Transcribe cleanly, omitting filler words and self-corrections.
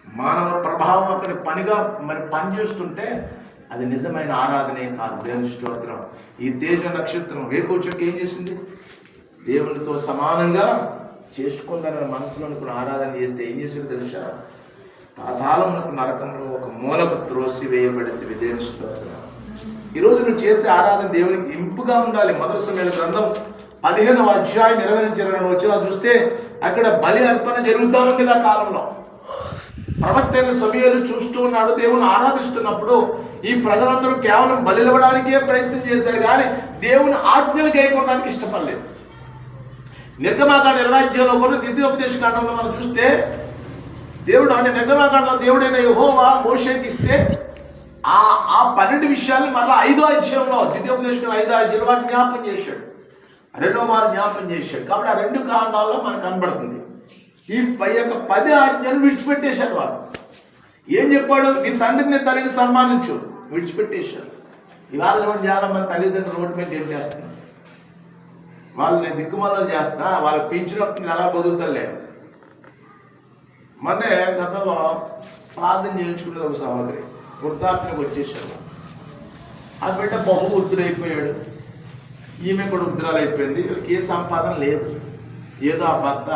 మానవ ప్రభావం అక్కడ పనిగా పనిచేస్తుంటే అది నిజమైన ఆరాధనే కాదు. దేవుని స్తోత్రం. ఈ తేజ నక్షత్రం వేకోచక్క ఏం చేసింది? దేవునితో సమానంగా చేసుకుందని మనసులో కూడా ఆరాధన చేస్తే ఏం చేసింది తెలుసా? పాతాళమునకు నరకంలో ఒక మూలకు త్రోసి వేయబడింది. దేవుని స్తోత్రం. ఈరోజు నువ్వు చేసే ఆరాధన దేవునికి ఇంపుగా ఉండాలి. మొదటి సమయాల గ్రంథం 15వ అధ్యాయం 20-22 వచ్చినా చూస్తే అక్కడ బలి అర్పణ జరుగుతూ ఉంది. ఆ కాలంలో ప్రవక్త అయిన సమయాలు చూస్తూ ఉన్నాడు. దేవుని ఆరాధిస్తున్నప్పుడు ఈ ప్రజలందరూ కేవలం బలివ్వడానికే ప్రయత్నం చేశారు, కానీ దేవుని ఆజ్ఞలు గైకొనడానికి ఇష్టపడలేదు. నిర్గమాకాండ 20వ అధ్యాయంలో కూడా ద్వితీయోపదేశ కాండంలో మనం చూస్తే దేవుడు అంటే నిర్గమాకాండలో దేవుడైన యెహోవా మోషేకి ఇస్తే ఆ 12 విషయాలు మళ్ళీ 5వ అధ్యాయంలో ద్వితీయోపదేశం 5వ అధ్యాయంలో వాటిని జ్ఞాపం చేశాడు. 2వ మారు జ్ఞాపం చేశాడు. కాబట్టి ఆ 2 కాండాల్లో మనకు కనబడుతుంది. ఈ 10 ఆజ్ఞలు విడిచిపెట్టేశారు. వాళ్ళు ఏం చెప్పాడు? నీ తండ్రిని తల్లిని సన్మానించు. విడిచిపెట్టేశారు. ఇవాళ చాలా మంది తల్లిదండ్రులు రోడ్డు మీద ఏం చేస్తున్నారు? వాళ్ళని దిక్కుమాలను చేస్తున్నా, వాళ్ళకి పెంచిన ఎలా బతుకుతలే. మొన్నే గతంలో ప్రార్థన చేయించుకునేది ఒక సహోదరి వృద్ధాప్యకు వచ్చేసాడు. ఆ బిడ్డ బహు వృద్ధుడైపోయాడు. ఈమె కూడా వృద్ధురాలు అయిపోయింది. వీళ్ళకి ఏ సంపాదన లేదు. ఏదో ఆ భర్త